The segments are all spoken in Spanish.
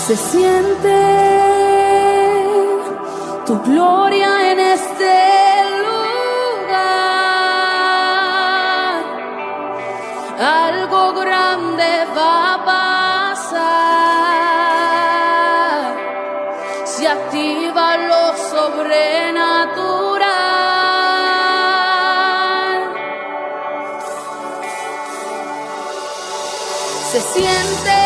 Se siente tu gloria en este lugar. Algo grande va a pasar. Se activa lo sobrenatural. Se siente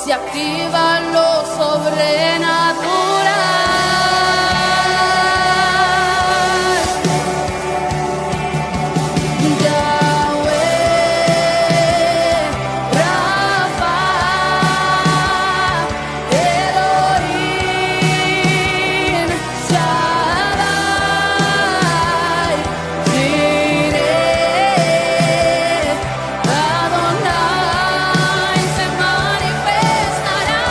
activa lo sobrenatural. Yahweh, Rafa, Elohim, Shaddai, Jireh, Adonai se manifestará.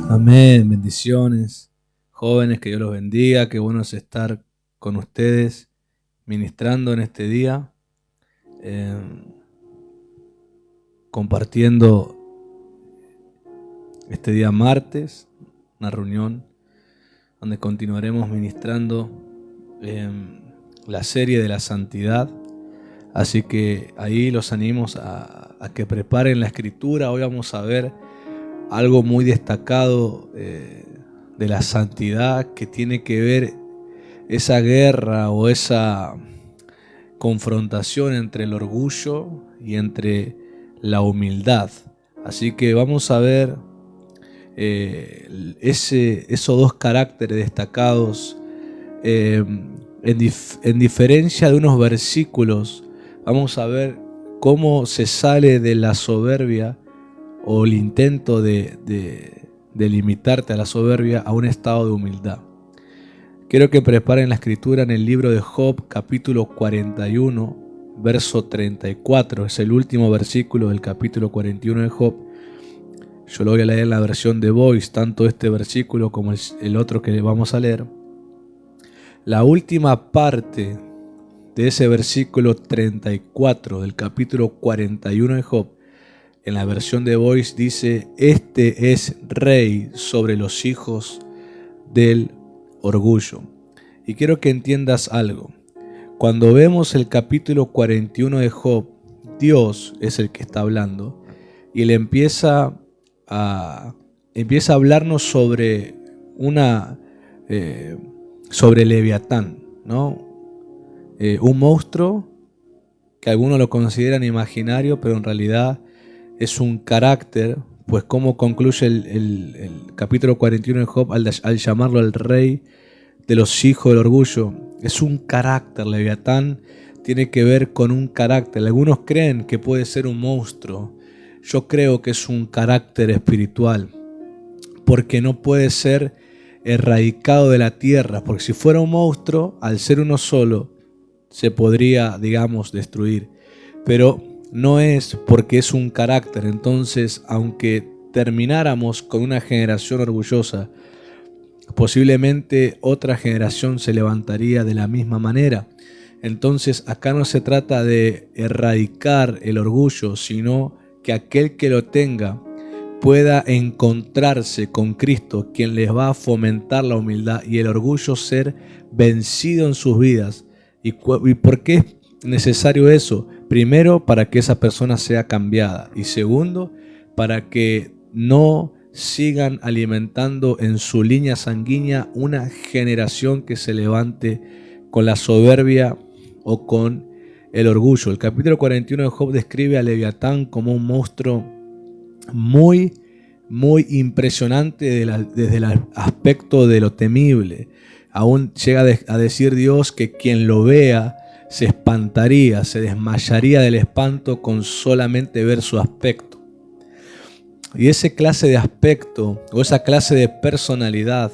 Amén, bendiciones, jóvenes, que Dios los bendiga, qué bueno es estar con ustedes ministrando en este día, compartiendo este día martes, una reunión donde continuaremos ministrando la serie de la santidad, así que ahí los animos a que preparen la escritura. Hoy vamos a ver algo muy destacado de la santidad, que tiene que ver esa guerra o esa confrontación entre el orgullo y entre la humildad. Así que vamos a ver esos dos caracteres destacados en diferencia de unos versículos. Vamos a ver cómo se sale de la soberbia o el intento de limitarte a la soberbia a un estado de humildad. Quiero que preparen la escritura en el libro de Job, capítulo 41, verso 34. Es el último versículo del capítulo 41 de Job. Yo lo voy a leer en la versión de Voice, tanto este versículo como el otro que vamos a leer. La última parte de ese versículo 34 del capítulo 41 de Job, en la versión de Voice, dice: este es rey sobre los hijos del orgullo. Y quiero que entiendas algo. Cuando vemos el capítulo 41 de Job, Dios es el que está hablando, y él empieza a hablarnos sobre sobre Leviatán, ¿no? Un monstruo que algunos lo consideran imaginario, pero en realidad es un carácter, pues como concluye el capítulo 41 de Job al llamarlo el rey de los hijos del orgullo. Es un carácter. Leviatán tiene que ver con un carácter. Algunos creen que puede ser un monstruo. Yo creo que es un carácter espiritual, porque no puede ser erradicado de la tierra, porque si fuera un monstruo, al ser uno solo, se podría, digamos, destruir. Pero no es, porque es un carácter. Entonces, aunque termináramos con una generación orgullosa, posiblemente otra generación se levantaría de la misma manera. Entonces, acá no se trata de erradicar el orgullo, sino que aquel que lo tenga pueda encontrarse con Cristo, quien les va a fomentar la humildad y el orgullo ser vencido en sus vidas. ¿Y por qué es necesario eso? Primero, para que esa persona sea cambiada, y segundo, para que no sigan alimentando en su línea sanguínea una generación que se levante con la soberbia o con el orgullo. El capítulo 41 de Job describe a Leviatán como un monstruo muy impresionante desde el aspecto de lo temible. Aún llega a decir Dios que quien lo vea se espantaría, se desmayaría del espanto con solamente ver su aspecto. Y esa clase de aspecto o esa clase de personalidad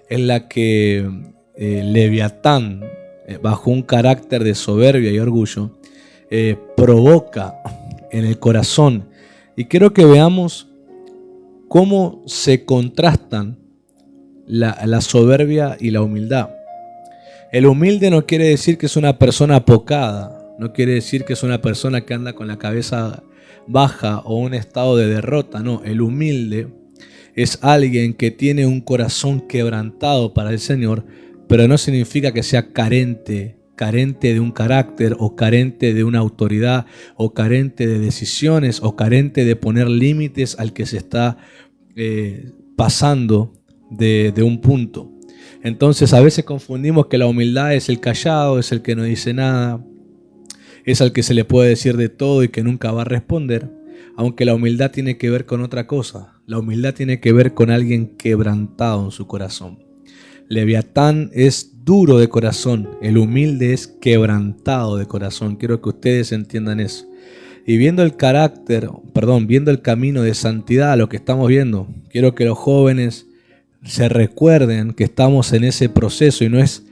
es la que Leviatán, bajo un carácter de soberbia y orgullo, provoca en el corazón. Y quiero que veamos cómo se contrastan la soberbia y la humildad. El humilde no quiere decir que es una persona apocada, no quiere decir que es una persona que anda con la cabeza baja o un estado de derrota. No, el humilde es alguien que tiene un corazón quebrantado para el Señor, pero no significa que sea carente de un carácter, o carente de una autoridad, o carente de decisiones, o carente de poner límites al que se está pasando de un punto. Entonces a veces confundimos que la humildad es el callado, es el que no dice nada, es al que se le puede decir de todo y que nunca va a responder, aunque la humildad tiene que ver con otra cosa. La humildad tiene que ver con alguien quebrantado en su corazón. Leviatán es duro de corazón, el humilde es quebrantado de corazón. Quiero que ustedes entiendan eso. Y viendo el camino de santidad, lo que estamos viendo, quiero que los jóvenes se recuerden que estamos en ese proceso, y no es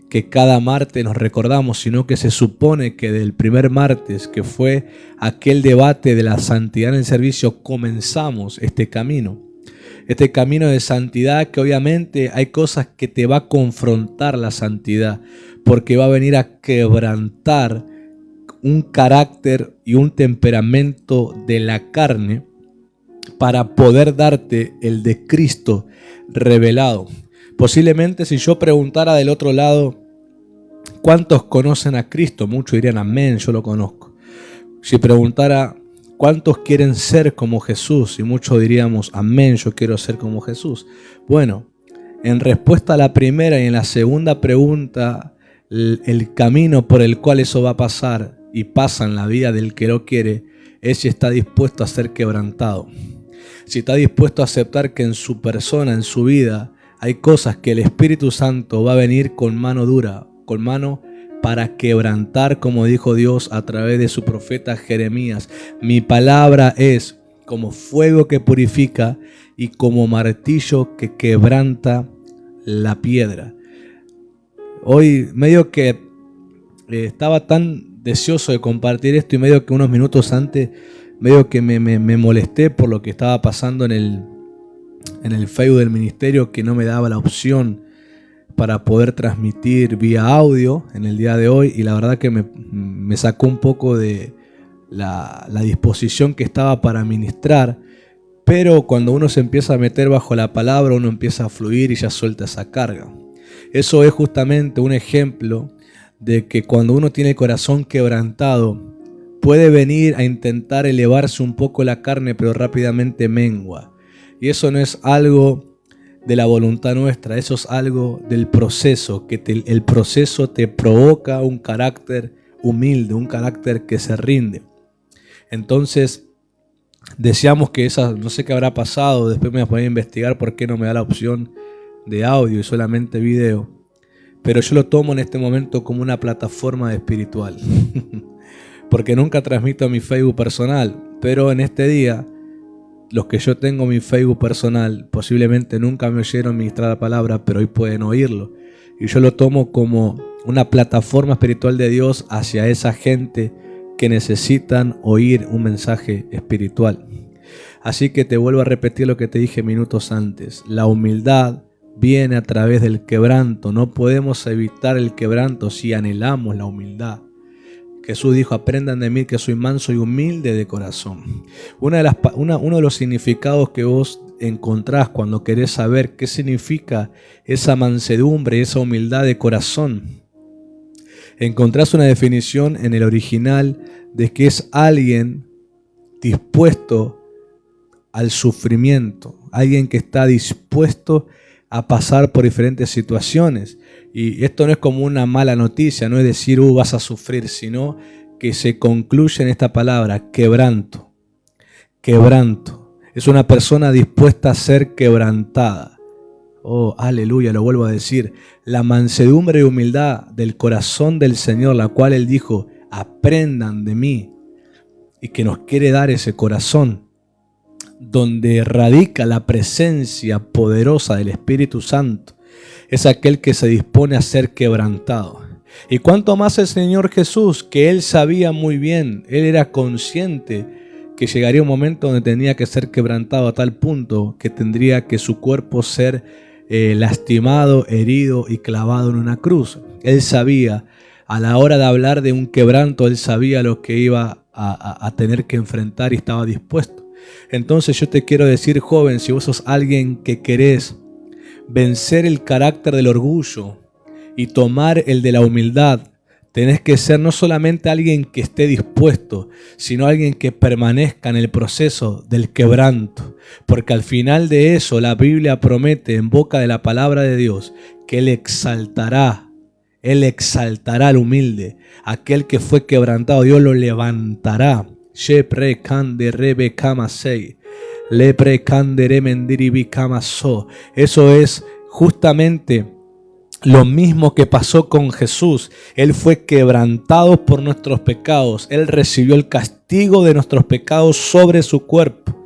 que cada martes nos recordamos, sino que se supone que del primer martes, que fue aquel debate de la santidad en el servicio, comenzamos este camino de santidad, que obviamente hay cosas que te va a confrontar la santidad, porque va a venir a quebrantar un carácter y un temperamento de la carne para poder darte el de Cristo revelado. Posiblemente si yo preguntara del otro lado, ¿cuántos conocen a Cristo? Muchos dirían amén, yo lo conozco. Si preguntara, ¿cuántos quieren ser como Jesús? Y muchos diríamos amén, yo quiero ser como Jesús. Bueno, en respuesta a la primera y en la segunda pregunta, el camino por el cual eso va a pasar y pasa en la vida del que lo quiere es si está dispuesto a ser quebrantado. Si está dispuesto a aceptar que en su persona, en su vida, hay cosas que el Espíritu Santo va a venir con mano dura, con mano para quebrantar, como dijo Dios a través de su profeta Jeremías. Mi palabra es como fuego que purifica y como martillo que quebranta la piedra. Hoy medio que estaba tan deseoso de compartir esto, y medio que unos minutos antes medio que me molesté por lo que estaba pasando en el Facebook del ministerio, que no me daba la opción para poder transmitir vía audio en el día de hoy, y la verdad que me sacó un poco de la disposición que estaba para ministrar. Pero cuando uno se empieza a meter bajo la palabra, uno empieza a fluir y ya suelta esa carga. Eso es justamente un ejemplo de que cuando uno tiene el corazón quebrantado, puede venir a intentar elevarse un poco la carne, pero rápidamente mengua. Y eso no es algo de la voluntad nuestra, eso es algo del proceso, que el proceso te provoca un carácter humilde, un carácter que se rinde. Entonces, deseamos que no sé qué habrá pasado, después me voy a poner a investigar por qué no me da la opción de audio y solamente video. Pero yo lo tomo en este momento como una plataforma de espiritual. Porque nunca transmito a mi Facebook personal, pero en este día los que yo tengo en mi Facebook personal, posiblemente nunca me oyeron ministrar la palabra, pero hoy pueden oírlo. Y yo lo tomo como una plataforma espiritual de Dios hacia esa gente que necesitan oír un mensaje espiritual. Así que te vuelvo a repetir lo que te dije minutos antes. La humildad viene a través del quebranto. No podemos evitar el quebranto si anhelamos la humildad. Jesús dijo: aprendan de mí que soy manso y humilde de corazón. Uno de los significados que vos encontrás cuando querés saber qué significa esa mansedumbre y esa humildad de corazón, encontrás una definición en el original de que es alguien dispuesto al sufrimiento, alguien que está dispuesto a pasar por diferentes situaciones. Y esto no es como una mala noticia, no es decir, vas a sufrir, sino que se concluye en esta palabra, quebranto. Quebranto. Es una persona dispuesta a ser quebrantada. Oh, aleluya, lo vuelvo a decir. La mansedumbre y humildad del corazón del Señor, la cual Él dijo, aprendan de mí. Y que nos quiere dar ese corazón, donde radica la presencia poderosa del Espíritu Santo. Es aquel que se dispone a ser quebrantado. Y cuánto más el Señor Jesús, que Él sabía muy bien, Él era consciente que llegaría un momento donde tenía que ser quebrantado a tal punto que tendría que su cuerpo ser lastimado, herido y clavado en una cruz. Él sabía, a la hora de hablar de un quebranto, Él sabía lo que iba a tener que enfrentar y estaba dispuesto. Entonces yo te quiero decir, joven, si vos sos alguien que querés vencer el carácter del orgullo y tomar el de la humildad, tenés que ser no solamente alguien que esté dispuesto, sino alguien que permanezca en el proceso del quebranto. Porque al final de eso la Biblia promete en boca de la palabra de Dios que Él exaltará al humilde. Aquel que fue quebrantado, Dios lo levantará. Eso es justamente lo mismo que pasó con Jesús. Él fue quebrantado por nuestros pecados. Él recibió el castigo de nuestros pecados sobre su cuerpo.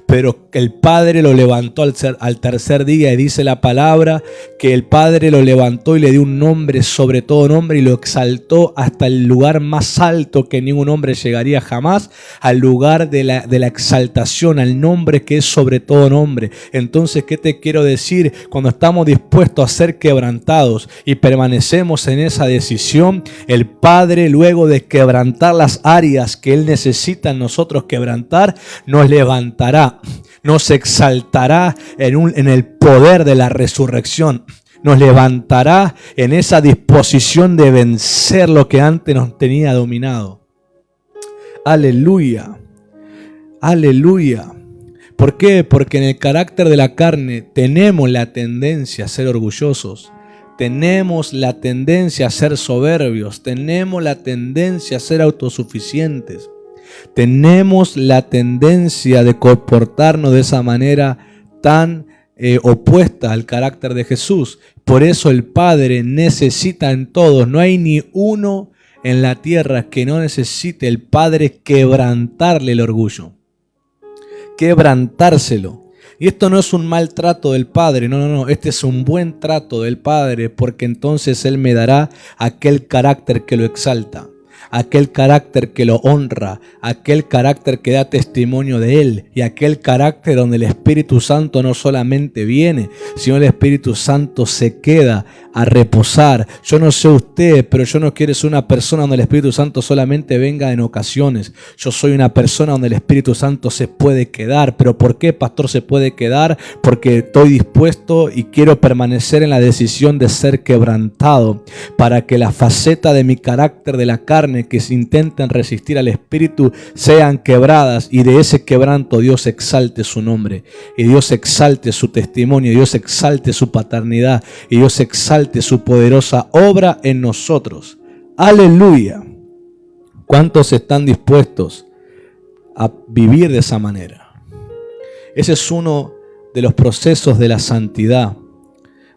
Pero el Padre lo levantó al tercer día, y dice la palabra que el Padre lo levantó y le dio un nombre sobre todo nombre y lo exaltó hasta el lugar más alto que ningún hombre llegaría jamás, al lugar de la exaltación, al nombre que es sobre todo nombre. Entonces, ¿qué te quiero decir? Cuando estamos dispuestos a ser quebrantados y permanecemos en esa decisión, el Padre, luego de quebrantar las áreas que Él necesita en nosotros quebrantar, nos levantará. Nos exaltará en el poder de la resurrección. Nos levantará en esa disposición de vencer lo que antes nos tenía dominado. Aleluya. Aleluya. ¿Por qué? Porque en el carácter de la carne tenemos la tendencia a ser orgullosos. Tenemos la tendencia a ser soberbios. Tenemos la tendencia a ser autosuficientes. Tenemos la tendencia de comportarnos de esa manera tan opuesta al carácter de Jesús. Por eso el Padre necesita en todos, no hay ni uno en la tierra que no necesite el Padre quebrantarle el orgullo, quebrantárselo. Y esto no es un mal trato del Padre, no, este es un buen trato del Padre, porque entonces Él me dará aquel carácter que lo exalta, aquel carácter que lo honra, aquel carácter que da testimonio de Él, y aquel carácter donde el Espíritu Santo no solamente viene, sino el Espíritu Santo se queda a reposar. Yo no sé usted, pero yo no quiero ser una persona donde el Espíritu Santo solamente venga en ocasiones. Yo soy una persona donde el Espíritu Santo se puede quedar. ¿Pero por qué, pastor, se puede quedar? Porque estoy dispuesto y quiero permanecer en la decisión de ser quebrantado, para que la faceta de mi carácter de la carne que se intentan resistir al Espíritu sean quebradas, y de ese quebranto Dios exalte su nombre, y Dios exalte su testimonio, y Dios exalte su paternidad, y Dios exalte su poderosa obra en nosotros. Aleluya. ¿Cuántos están dispuestos a vivir de esa manera? Ese es uno de los procesos de la santidad.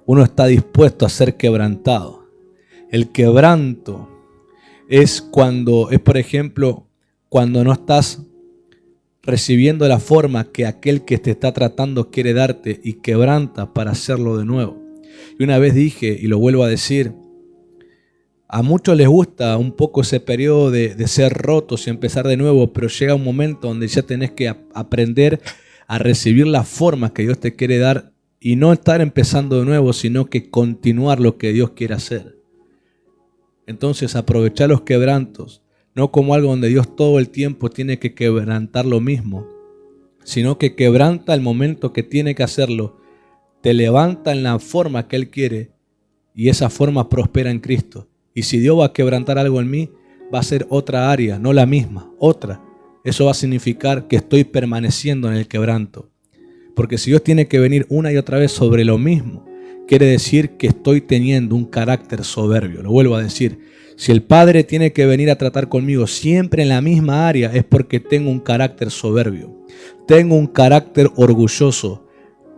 Uno está dispuesto a ser quebrantado. El quebranto es por ejemplo, cuando no estás recibiendo la forma que aquel que te está tratando quiere darte y quebranta para hacerlo de nuevo. Y una vez dije, y lo vuelvo a decir, a muchos les gusta un poco ese periodo de ser rotos y empezar de nuevo, pero llega un momento donde ya tenés que aprender a recibir las formas que Dios te quiere dar y no estar empezando de nuevo, sino que continuar lo que Dios quiere hacer. Entonces aprovechar los quebrantos, no como algo donde Dios todo el tiempo tiene que quebrantar lo mismo, sino que quebranta el momento que tiene que hacerlo, te levanta en la forma que Él quiere y esa forma prospera en Cristo. Y si Dios va a quebrantar algo en mí, va a ser otra área, no la misma, otra. Eso va a significar que estoy permaneciendo en el quebranto. Porque si Dios tiene que venir una y otra vez sobre lo mismo, quiere decir que estoy teniendo un carácter soberbio. Lo vuelvo a decir. Si el Padre tiene que venir a tratar conmigo siempre en la misma área, es porque tengo un carácter soberbio. Tengo un carácter orgulloso.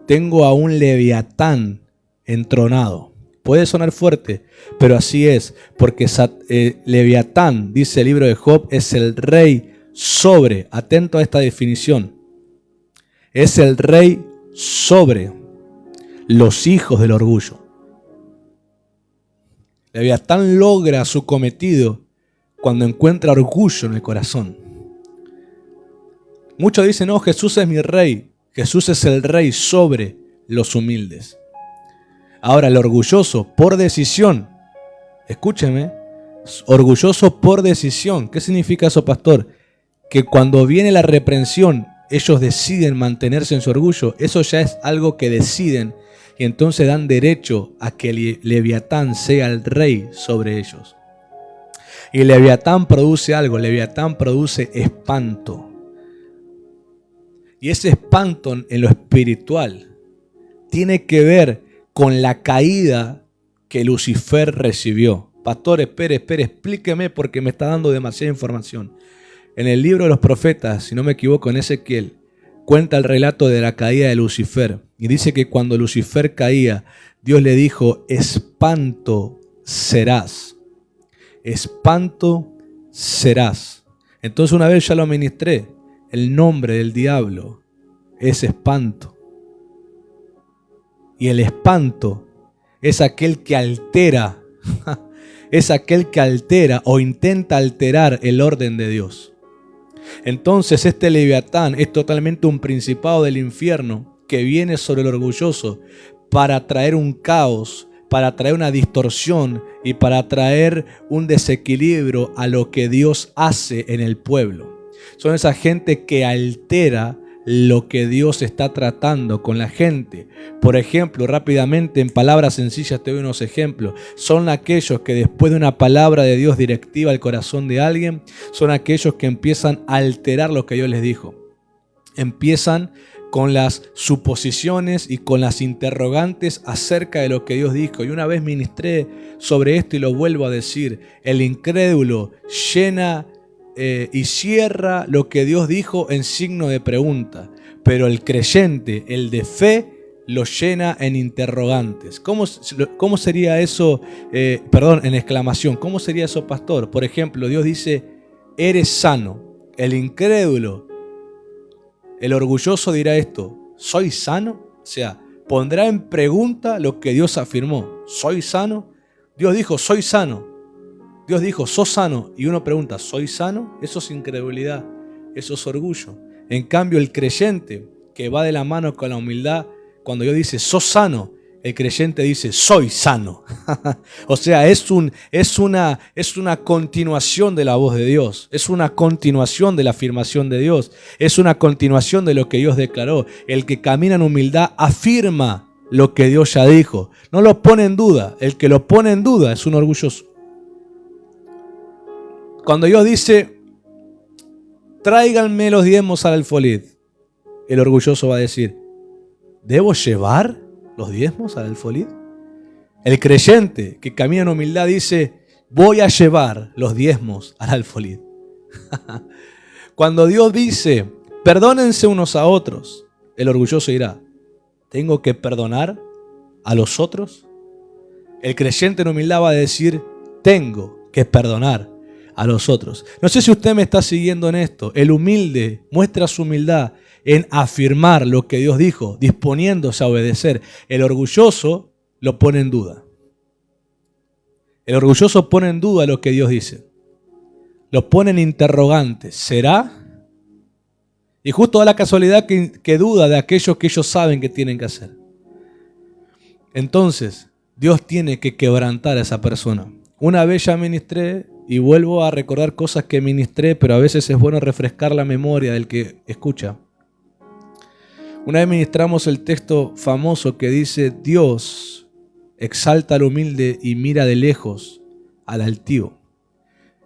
Tengo a un leviatán entronado. Puede sonar fuerte, pero así es, porque Leviatán, dice el libro de Job, es el rey sobre, atento a esta definición, es el rey sobre los hijos del orgullo. Leviatán logra su cometido cuando encuentra orgullo en el corazón. Muchos dicen, no, Jesús es mi rey, Jesús es el rey sobre los humildes. Ahora, el orgulloso por decisión, escúcheme, orgulloso por decisión. ¿Qué significa eso, pastor? Que cuando viene la reprensión, ellos deciden mantenerse en su orgullo. Eso ya es algo que deciden y entonces dan derecho a que Leviatán sea el rey sobre ellos. Y Leviatán produce algo, Leviatán produce espanto. Y ese espanto en lo espiritual tiene que ver con la caída que Lucifer recibió. Pastor, espere, explíqueme porque me está dando demasiada información. En el libro de los profetas, si no me equivoco, en Ezequiel, cuenta el relato de la caída de Lucifer. Y dice que cuando Lucifer caía, Dios le dijo, espanto serás. Espanto serás. Entonces una vez ya lo ministré, el nombre del diablo es espanto. Y el espanto es aquel que altera, es aquel que altera o intenta alterar el orden de Dios. Entonces este Leviatán es totalmente un principado del infierno que viene sobre el orgulloso para traer un caos, para traer una distorsión y para traer un desequilibrio a lo que Dios hace en el pueblo. Son esa gente que altera lo que Dios está tratando con la gente. Por ejemplo, rápidamente, en palabras sencillas te doy unos ejemplos. Son aquellos que después de una palabra de Dios directiva al corazón de alguien, son aquellos que empiezan a alterar lo que Dios les dijo. Empiezan con las suposiciones y con las interrogantes acerca de lo que Dios dijo. Y una vez ministré sobre esto y lo vuelvo a decir. El incrédulo llena y cierra lo que Dios dijo en signo de pregunta, pero el creyente, el de fe, lo llena en interrogantes. ¿Cómo sería eso? En exclamación. ¿Cómo sería eso, pastor? Por ejemplo, Dios dice, eres sano. El incrédulo, el orgulloso dirá esto, ¿soy sano? O sea, pondrá en pregunta lo que Dios afirmó. ¿Soy sano? Dios dijo, soy sano. Dios dijo, sos sano. Y uno pregunta, ¿soy sano? Eso es incredulidad, eso es orgullo. En cambio, el creyente que va de la mano con la humildad, cuando Dios dice, sos sano, el creyente dice, soy sano. O sea, es una continuación de la voz de Dios. Es una continuación de la afirmación de Dios. Es una continuación de lo que Dios declaró. El que camina en humildad afirma lo que Dios ya dijo. No lo pone en duda. El que lo pone en duda es un orgulloso. Cuando Dios dice, tráiganme los diezmos al alfolí, el orgulloso va a decir, ¿debo llevar los diezmos al alfolí? El creyente que camina en humildad dice, voy a llevar los diezmos al alfolí. Cuando Dios dice, perdónense unos a otros, el orgulloso dirá, ¿tengo que perdonar a los otros? El creyente en humildad va a decir, tengo que perdonar a los otros. No sé si usted me está siguiendo en esto. El humilde muestra su humildad en afirmar lo que Dios dijo, disponiéndose a obedecer. El orgulloso lo pone en duda. El orgulloso pone en duda lo que Dios dice. Lo pone en interrogante. ¿Será? Y justo da la casualidad que duda de aquello que ellos saben que tienen que hacer. Entonces, Dios tiene que quebrantar a esa persona. Una vez ya ministré y vuelvo a recordar cosas que ministré, pero a veces es bueno refrescar la memoria del que escucha. Una vez ministramos el texto famoso que dice: Dios exalta al humilde y mira de lejos al altivo.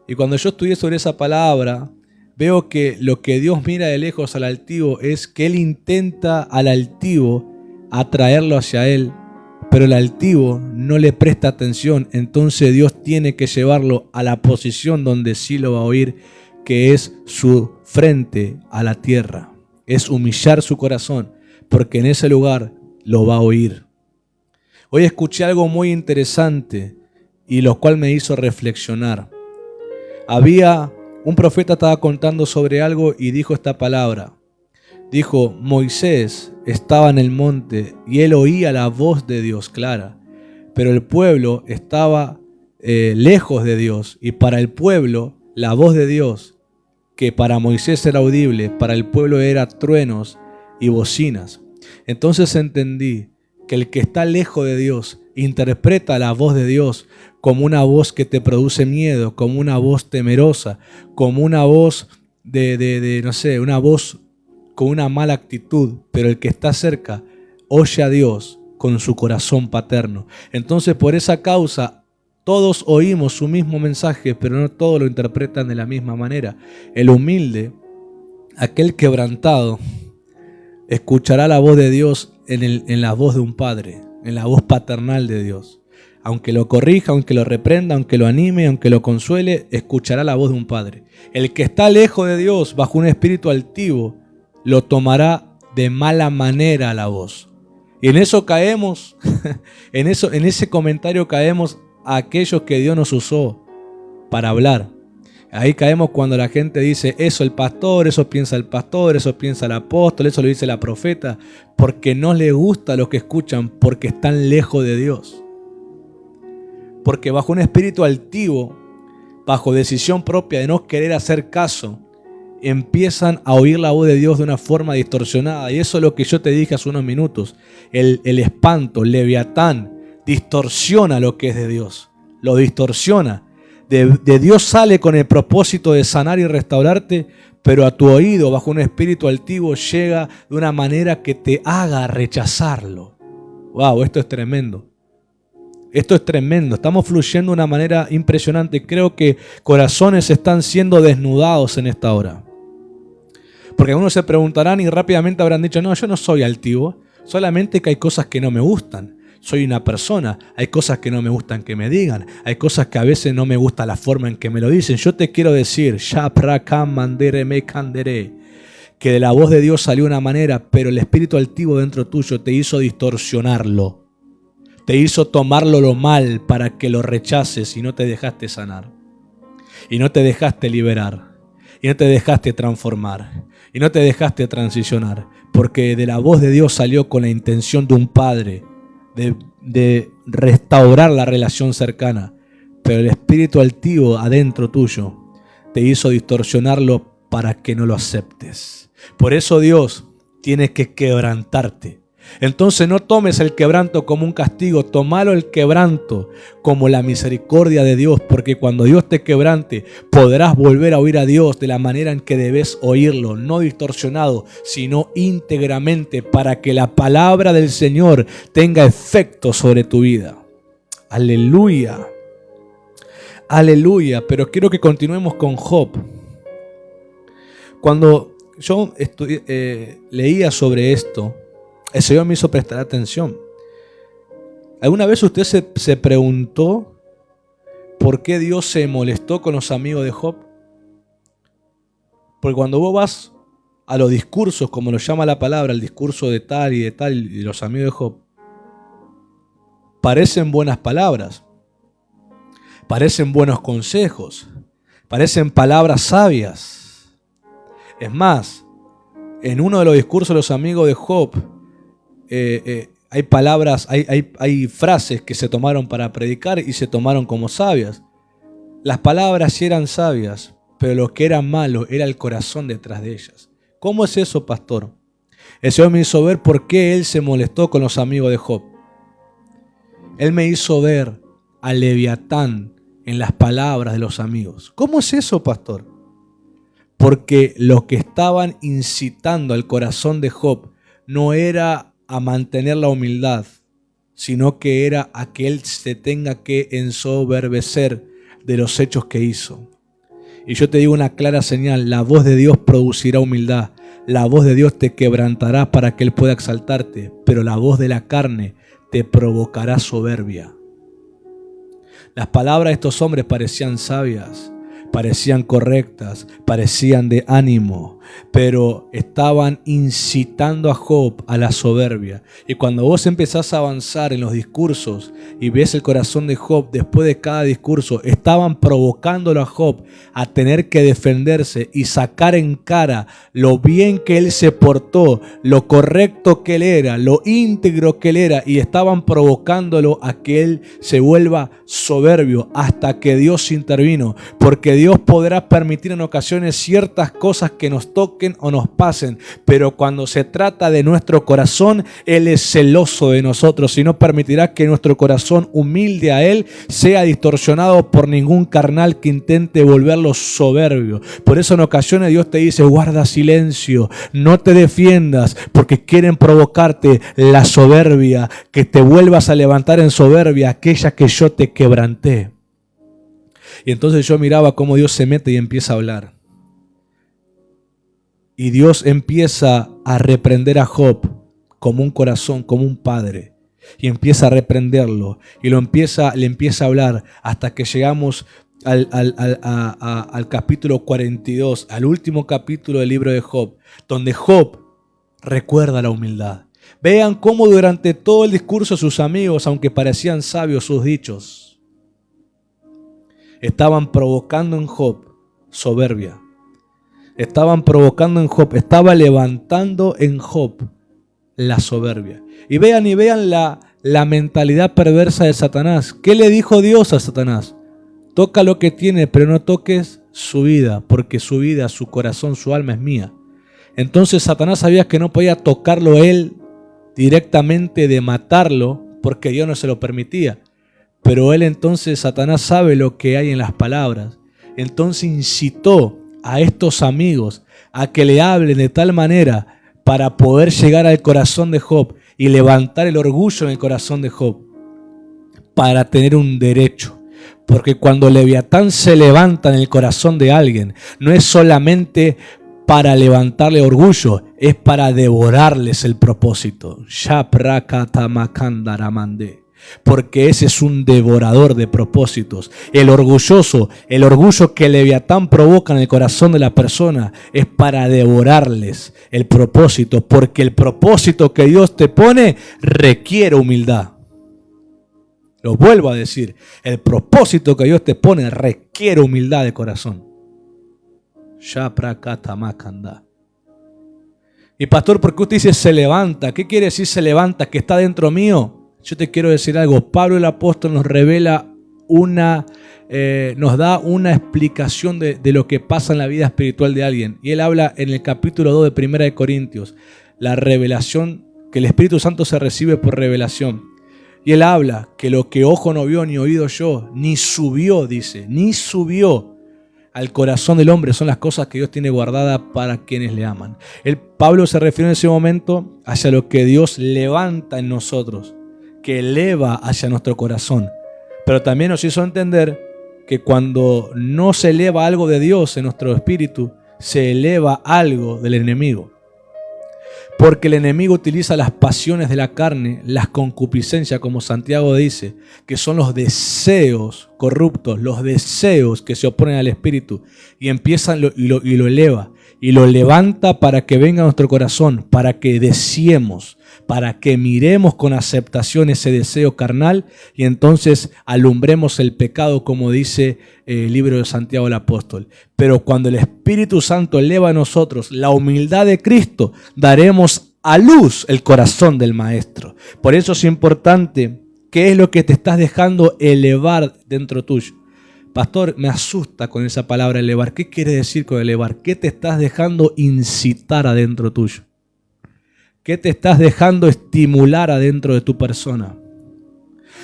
Y cuando yo estudié sobre esa palabra, veo que lo que Dios mira de lejos al altivo es que Él intenta al altivo atraerlo hacia Él, pero el altivo no le presta atención. Entonces Dios tiene que llevarlo a la posición donde sí lo va a oír, que es su frente a la tierra. Es humillar su corazón, porque en ese lugar lo va a oír. Hoy escuché algo muy interesante y lo cual me hizo reflexionar. Un profeta estaba contando sobre algo y dijo esta palabra. Dijo: Moisés estaba en el monte y él oía la voz de Dios clara, pero el pueblo estaba lejos de Dios, y para el pueblo la voz de Dios, que para Moisés era audible, para el pueblo era truenos y bocinas. Entonces entendí que el que está lejos de Dios interpreta la voz de Dios como una voz que te produce miedo, como una voz temerosa, como una voz una voz con una mala actitud, pero el que está cerca oye a Dios con su corazón paterno. Entonces, por esa causa, todos oímos su mismo mensaje, pero no todos lo interpretan de la misma manera. El humilde, aquel quebrantado, escuchará la voz de Dios en la voz de un padre, en la voz paternal de Dios. Aunque lo corrija, aunque lo reprenda, aunque lo anime, aunque lo consuele, escuchará la voz de un padre. El que está lejos de Dios, bajo un espíritu altivo, lo tomará de mala manera la voz. Y en eso caemos, en ese comentario caemos a aquellos que Dios nos usó para hablar. Ahí caemos cuando la gente dice: eso el pastor, eso piensa el pastor, eso piensa el apóstol, eso lo dice la profeta, porque no les gusta lo que escuchan, porque están lejos de Dios. Porque bajo un espíritu altivo, bajo decisión propia de no querer hacer caso, empiezan a oír la voz de Dios de una forma distorsionada. Y eso es lo que yo te dije hace unos minutos. El espanto, el leviatán, distorsiona lo que es de Dios. Lo distorsiona. De Dios sale con el propósito de sanar y restaurarte, pero a tu oído, bajo un espíritu altivo, llega de una manera que te haga rechazarlo. Wow, esto es tremendo. Esto es tremendo, estamos fluyendo de una manera impresionante. Creo que corazones están siendo desnudados en esta hora. Porque algunos se preguntarán y rápidamente habrán dicho: no, yo no soy altivo, solamente que hay cosas que no me gustan. Soy una persona, hay cosas que no me gustan que me digan, hay cosas que a veces no me gusta la forma en que me lo dicen. Yo te quiero decir, que de la voz de Dios salió una manera, pero el espíritu altivo dentro tuyo te hizo distorsionarlo. Te hizo tomarlo lo mal para que lo rechaces y no te dejaste sanar. Y no te dejaste liberar. Y no te dejaste transformar. Y no te dejaste transicionar. Porque de la voz de Dios salió con la intención de un padre de restaurar la relación cercana. Pero el espíritu altivo adentro tuyo te hizo distorsionarlo para que no lo aceptes. Por eso Dios tiene que quebrantarte. Entonces no tomes el quebranto como un castigo, tómalo el quebranto como la misericordia de Dios, porque cuando Dios te quebrante podrás volver a oír a Dios de la manera en que debes oírlo, no distorsionado, sino íntegramente, para que la palabra del Señor tenga efecto sobre tu vida. Aleluya, aleluya. Pero quiero que continuemos con Job. Cuando yo leía sobre esto, el Señor me hizo prestar atención. ¿Alguna vez usted se preguntó por qué Dios se molestó con los amigos de Job? Porque cuando vos vas a los discursos, como lo llama la palabra, el discurso de tal y de los amigos de Job, parecen buenas palabras, parecen buenos consejos, Parecen palabras sabias. Es más, en uno de los discursos de los amigos de Job, hay palabras, hay frases que se tomaron para predicar y se tomaron como sabias. Las palabras sí eran sabias, pero lo que era malo era el corazón detrás de ellas. ¿Cómo es eso, pastor? El Señor me hizo ver por qué Él se molestó con los amigos de Job. Él me hizo ver a Leviatán en las palabras de los amigos. ¿Cómo es eso, pastor? Porque lo que estaban incitando al corazón de Job no era a mantener la humildad, sino que era a que él se tenga que ensoberbecer de los hechos que hizo. Y yo te digo una clara señal: la voz de Dios producirá humildad, la voz de Dios te quebrantará para que Él pueda exaltarte, pero la voz de la carne te provocará soberbia. Las palabras de estos hombres parecían sabias, parecían correctas, parecían de ánimo, pero estaban incitando a Job a la soberbia. Y cuando vos empezás a avanzar en los discursos y ves el corazón de Job después de cada discurso, estaban provocándolo a Job a tener que defenderse y sacar en cara lo bien que él se portó, lo correcto que él era, lo íntegro que él era, y estaban provocándolo a que él se vuelva soberbio hasta que Dios intervino, porque Dios podrá permitir en ocasiones ciertas cosas que nos toquen o nos pasen, pero cuando se trata de nuestro corazón, Él es celoso de nosotros y no permitirá que nuestro corazón humilde a Él sea distorsionado por ningún carnal que intente volverlo soberbio. Por eso en ocasiones Dios te dice: guarda silencio, no te defiendas, porque quieren provocarte la soberbia, que te vuelvas a levantar en soberbia, aquella que yo te quebranté. Y entonces yo miraba cómo Dios se mete y empieza a hablar. Y Dios empieza a reprender a Job como un corazón, como un padre. Y empieza a reprenderlo. Y le empieza a hablar hasta que llegamos al capítulo 42, al último capítulo del libro de Job, donde Job recuerda la humildad. Vean cómo durante todo el discurso sus amigos, aunque parecían sabios sus dichos, estaban provocando en Job soberbia. Estaban provocando en Job, estaba levantando en Job la soberbia. Y vean la mentalidad perversa de Satanás. ¿Qué le dijo Dios a Satanás? Toca lo que tiene, pero no toques su vida, porque su vida, su corazón, su alma es mía. Entonces Satanás sabía que no podía tocarlo él directamente, de matarlo, porque Dios no se lo permitía. Pero él entonces, Satanás sabe lo que hay en las palabras. Entonces incitó a estos amigos a que le hablen de tal manera para poder llegar al corazón de Job y levantar el orgullo en el corazón de Job para tener un derecho. Porque cuando Leviatán se levanta en el corazón de alguien, no es solamente para levantarle orgullo, es para devorarles el propósito. Porque ese es un devorador de propósitos. El orgulloso, el orgullo que Leviatán provoca en el corazón de la persona es para devorarles el propósito, porque el propósito que Dios te pone requiere humildad. Lo vuelvo a decir, el propósito que Dios te pone requiere humildad de corazón. Y pastor, ¿por qué usted dice se levanta? ¿Qué quiere decir se levanta? ¿Que está dentro mío? Yo te quiero decir algo. Pablo el apóstol nos revela nos da una explicación de lo que pasa en la vida espiritual de alguien. Y él habla en el capítulo 2 de 1 de Corintios, la revelación, que el Espíritu Santo se recibe por revelación. Y él habla que lo que ojo no vio ni oído yo, ni subió, dice, ni subió al corazón del hombre, son las cosas que Dios tiene guardadas para quienes le aman. Pablo se refiere en ese momento hacia lo que Dios levanta en nosotros, que eleva hacia nuestro corazón. Pero también nos hizo entender que cuando no se eleva algo de Dios en nuestro espíritu, se eleva algo del enemigo. Porque el enemigo utiliza las pasiones de la carne, las concupiscencias, como Santiago dice, que son los deseos corruptos, los deseos que se oponen al espíritu, y empiezan y lo eleva. y lo levanta para que venga a nuestro corazón, para que deseemos, para que miremos con aceptación ese deseo carnal y entonces alumbremos el pecado, como dice el libro de Santiago el apóstol. Pero cuando el Espíritu Santo eleva a nosotros la humildad de Cristo, daremos a luz el corazón del Maestro. Por eso es importante, ¿qué es lo que te estás dejando elevar dentro tuyo? Pastor, me asusta con esa palabra elevar. ¿Qué quiere decir con elevar? ¿Qué te estás dejando incitar adentro tuyo? ¿Qué te estás dejando estimular adentro de tu persona?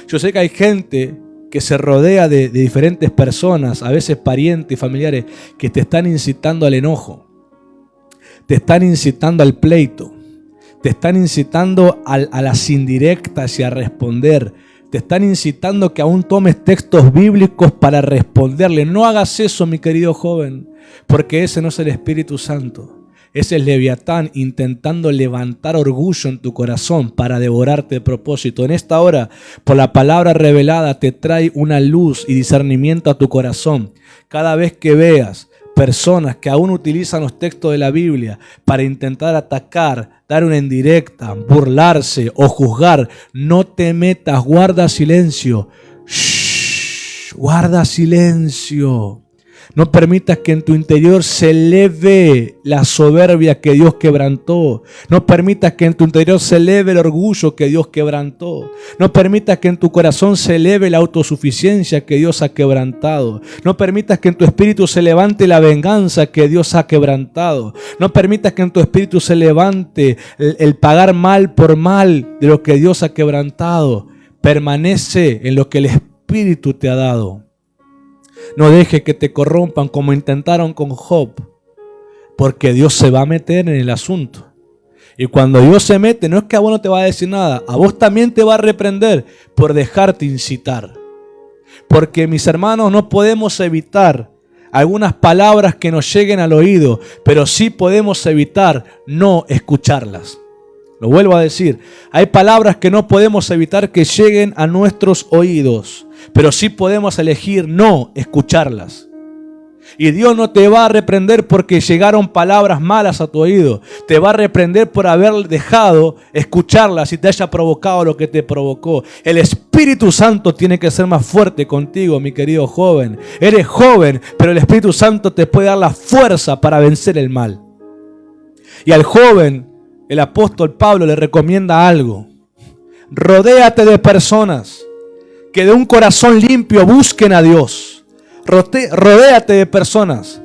Yo sé que hay gente que se rodea de diferentes personas, a veces parientes y familiares, que te están incitando al enojo, te están incitando al pleito, te están incitando a las indirectas y a responder, te están incitando que aún tomes textos bíblicos para responderle. No hagas eso, mi querido joven, porque ese no es el Espíritu Santo. Ese es Leviatán intentando levantar orgullo en tu corazón para devorarte de propósito. En esta hora, por la palabra revelada, te trae una luz y discernimiento a tu corazón. Cada vez que veas personas que aún utilizan los textos de la Biblia para intentar atacar, dar una indirecta, burlarse o juzgar, no te metas, guarda silencio. Shh, guarda silencio. No permitas que en tu interior se eleve la soberbia que Dios quebrantó. No permitas que en tu interior se eleve el orgullo que Dios quebrantó. No permitas que en tu corazón se eleve la autosuficiencia que Dios ha quebrantado. No permitas que en tu espíritu se levante la venganza que Dios ha quebrantado. No permitas que en tu espíritu se levante el pagar mal por mal de lo que Dios ha quebrantado. Permanece en lo que el Espíritu te ha dado. No dejes que te corrompan como intentaron con Job, porque Dios se va a meter en el asunto. Y cuando Dios se mete, no es que a vos no te va a decir nada, a vos también te va a reprender por dejarte incitar. Porque, mis hermanos, no podemos evitar algunas palabras que nos lleguen al oído, pero sí podemos evitar no escucharlas. Lo vuelvo a decir, hay palabras que no podemos evitar que lleguen a nuestros oídos, pero sí podemos elegir no escucharlas. Y Dios no te va a reprender porque llegaron palabras malas a tu oído. Te va a reprender por haber dejado escucharlas y te haya provocado lo que te provocó. El Espíritu Santo tiene que ser más fuerte contigo, mi querido joven. Eres joven, pero el Espíritu Santo te puede dar la fuerza para vencer el mal. Y al joven, el apóstol Pablo le recomienda algo. Rodéate de personas que de un corazón limpio busquen a Dios. Rodéate de personas.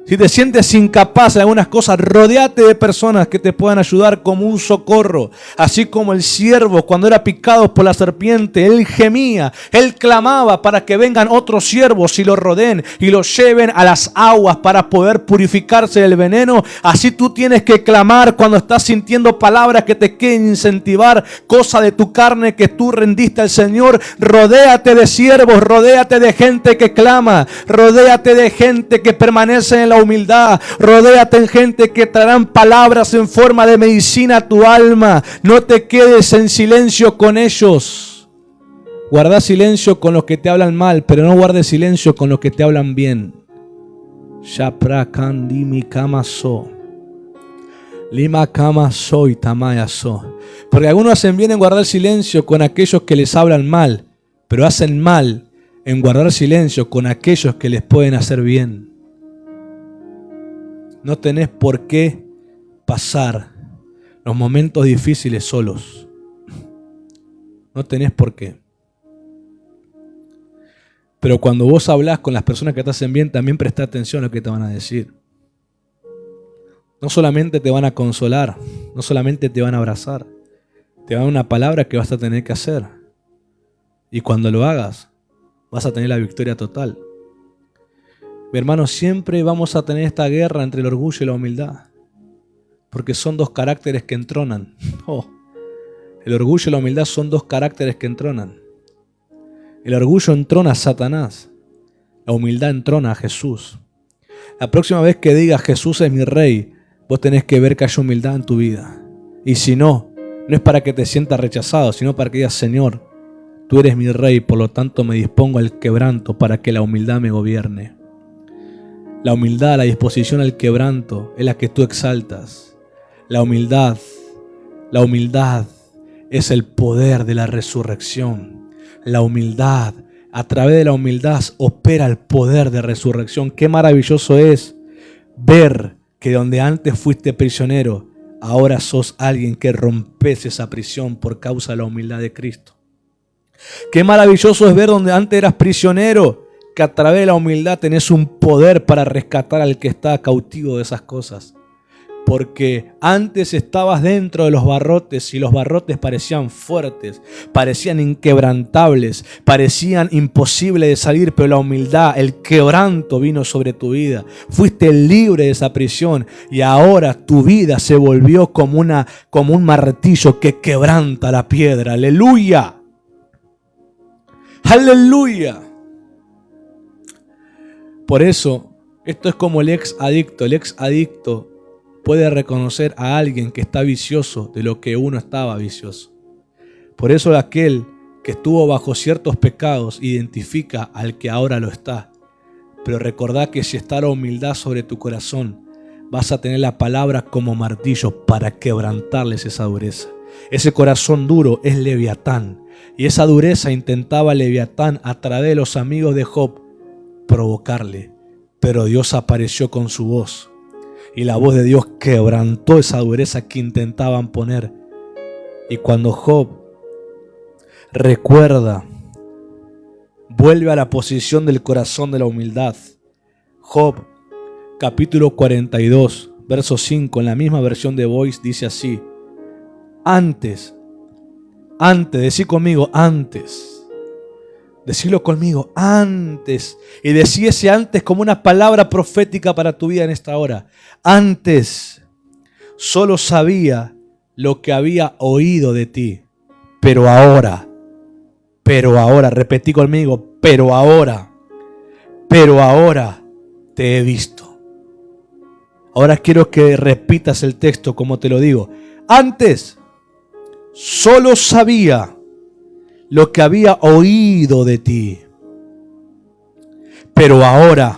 Si te sientes incapaz de algunas cosas, rodéate de personas que te puedan ayudar como un socorro. Así como el siervo, cuando era picado por la serpiente, él gemía, él clamaba para que vengan otros siervos y lo rodeen y lo lleven a las aguas para poder purificarse del veneno. Así tú tienes que clamar cuando estás sintiendo palabras que te quieren incentivar, cosa de tu carne que tú rendiste al Señor. Rodéate de siervos, rodéate de gente que clama, rodéate de gente que permanece en la humildad, rodéate en gente que traerán palabras en forma de medicina a tu alma. No te quedes en silencio con ellos. Guarda silencio con los que te hablan mal, pero no guardes silencio con los que te hablan bien. Porque algunos hacen bien en guardar silencio con aquellos que les hablan mal, pero hacen mal en guardar silencio con aquellos que les pueden hacer bien. No tenés por qué pasar los momentos difíciles solos. No tenés por qué. Pero cuando vos hablás con las personas que te hacen bien, también presta atención a lo que te van a decir. No solamente te van a consolar, no solamente te van a abrazar, te van a dar una palabra que vas a tener que hacer. Y cuando lo hagas, vas a tener la victoria total. Mi hermano, siempre vamos a tener esta guerra entre el orgullo y la humildad, porque son dos caracteres que entronan. El orgullo y la humildad son dos caracteres que entronan. El orgullo entrona a Satanás, la humildad entrona a Jesús. La próxima vez que digas Jesús es mi rey, vos tenés que ver que haya humildad en tu vida. Y si no, no es para que te sientas rechazado, sino para que digas, Señor, tú eres mi rey, por lo tanto me dispongo al quebranto para que la humildad me gobierne. La humildad, la disposición al quebranto es la que tú exaltas. La humildad es el poder de la resurrección. La humildad, a través de la humildad opera el poder de resurrección. Qué maravilloso es ver que donde antes fuiste prisionero, ahora sos alguien que rompes esa prisión por causa de la humildad de Cristo. Qué maravilloso es ver donde antes eras prisionero, que a través de la humildad tenés un poder para rescatar al que está cautivo de esas cosas. Porque antes estabas dentro de los barrotes y los barrotes parecían fuertes, parecían inquebrantables, parecían imposibles de salir, pero la humildad, el quebranto vino sobre tu vida. Fuiste libre de esa prisión y ahora tu vida se volvió como un martillo que quebranta la piedra. ¡Aleluya! ¡Aleluya! Por eso, esto es como el ex adicto. El ex adicto puede reconocer a alguien que está vicioso de lo que uno estaba vicioso. Por eso aquel que estuvo bajo ciertos pecados identifica al que ahora lo está. Pero recordá que si está la humildad sobre tu corazón, vas a tener la palabra como martillo para quebrantarles esa dureza. Ese corazón duro es Leviatán. Y esa dureza intentaba Leviatán a través de los amigos de Job provocarle. Pero Dios apareció con su voz. Y la voz de Dios quebrantó esa dureza que intentaban poner. Y cuando Job recuerda, vuelve a la posición del corazón de la humildad. Job, capítulo 42, verso 5, en la misma versión de Voice, dice así: Antes, decí conmigo, antes. Decilo conmigo, antes. Y decí ese antes como una palabra profética para tu vida en esta hora. Antes solo sabía lo que había oído de ti. Pero ahora, repetí conmigo, pero ahora te he visto. Ahora quiero que repitas el texto como te lo digo. Antes solo sabía lo que había oído de ti, pero ahora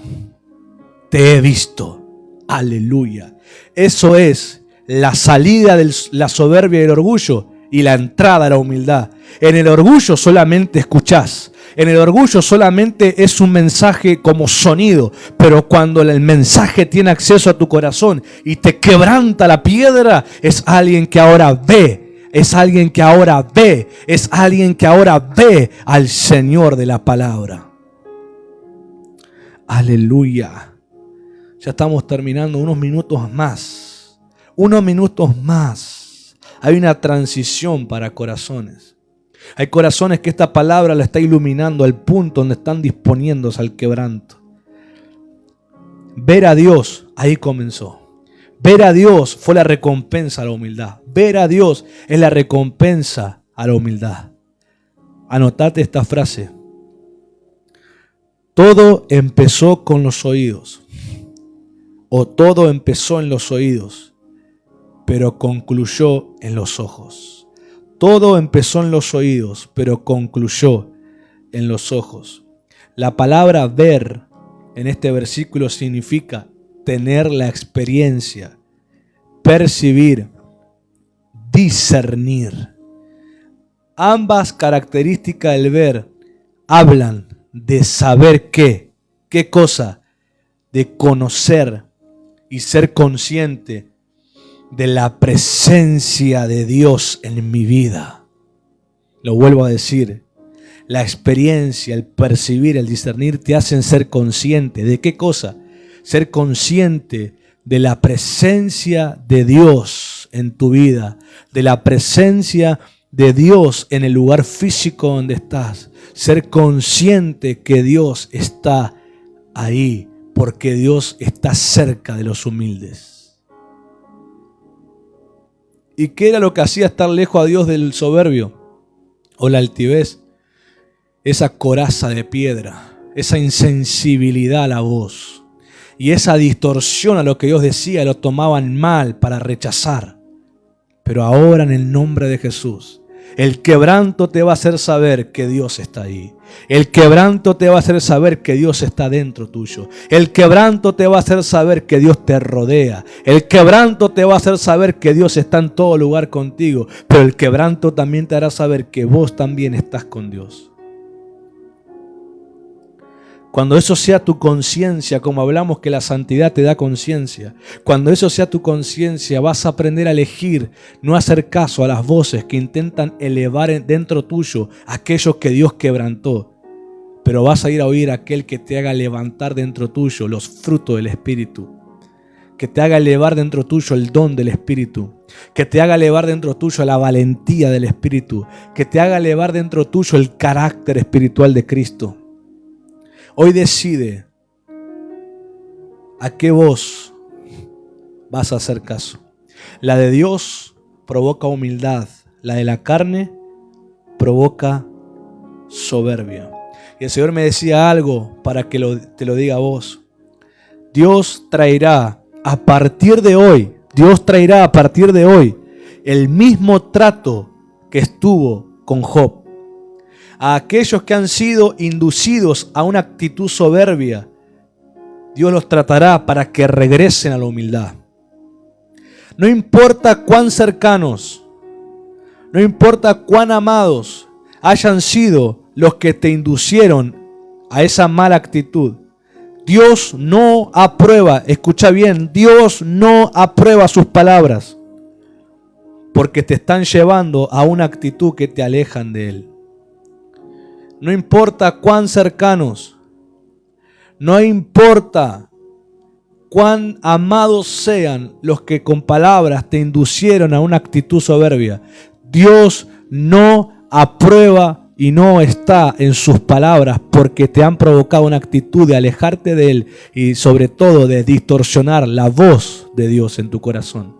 te he visto. Aleluya. Eso es la salida de la soberbia y el orgullo y la entrada a la humildad. En el orgullo solamente escuchás. En el orgullo solamente es un mensaje como sonido, pero cuando el mensaje tiene acceso a tu corazón y te quebranta la piedra, es alguien que ahora ve. Es alguien que ahora ve, es alguien que ahora ve al Señor de la palabra. Aleluya. Ya estamos terminando, unos minutos más. Hay una transición para corazones. Hay corazones que esta palabra la está iluminando al punto donde están disponiéndose al quebranto. Ver a Dios, ahí comenzó. Ver a Dios fue la recompensa a la humildad. Ver a Dios es la recompensa a la humildad. Anotate esta frase. Todo empezó con los oídos. O todo empezó en los oídos, pero concluyó en los ojos. Todo empezó en los oídos, pero concluyó en los ojos. La palabra ver en este versículo significa tener la experiencia, percibir, discernir. Ambas características del ver hablan de saber qué cosa, de conocer y ser consciente de la presencia de Dios en mi vida. Lo vuelvo a decir, la experiencia, el percibir, el discernir te hacen ser consciente. ¿De qué cosa? Ser consciente de la presencia de Dios en tu vida, de la presencia de Dios en el lugar físico donde estás. Ser consciente que Dios está ahí, porque Dios está cerca de los humildes. ¿Y qué era lo que hacía estar lejos a Dios del soberbio o la altivez? Esa coraza de piedra, esa insensibilidad a la voz y esa distorsión a lo que Dios decía, lo tomaban mal para rechazar. Pero ahora, en el nombre de Jesús, el quebranto te va a hacer saber que Dios está ahí. El quebranto te va a hacer saber que Dios está dentro tuyo. El quebranto te va a hacer saber que Dios te rodea. El quebranto te va a hacer saber que Dios está en todo lugar contigo. Pero el quebranto también te hará saber que vos también estás con Dios. Cuando eso sea tu conciencia, como hablamos que la santidad te da conciencia, cuando eso sea tu conciencia, vas a aprender a elegir, no hacer caso a las voces que intentan elevar dentro tuyo aquello que Dios quebrantó. Pero vas a ir a oír a aquel que te haga levantar dentro tuyo los frutos del Espíritu, que te haga elevar dentro tuyo el don del Espíritu, que te haga elevar dentro tuyo la valentía del Espíritu, que te haga elevar dentro tuyo el carácter espiritual de Cristo. Hoy decide a qué voz vas a hacer caso. La de Dios provoca humildad, la de la carne provoca soberbia. Y el Señor me decía algo para que te lo diga a vos. Dios traerá a partir de hoy, el mismo trato que estuvo con Job. A aquellos que han sido inducidos a una actitud soberbia, Dios los tratará para que regresen a la humildad. No importa cuán cercanos, no importa cuán amados hayan sido los que te inducieron a esa mala actitud, Dios no aprueba, escucha bien, Dios no aprueba sus palabras, porque te están llevando a una actitud que te alejan de Él. No importa cuán cercanos, no importa cuán amados sean los que con palabras te inducieron a una actitud soberbia, Dios no aprueba y no está en sus palabras porque te han provocado una actitud de alejarte de Él y sobre todo de distorsionar la voz de Dios en tu corazón.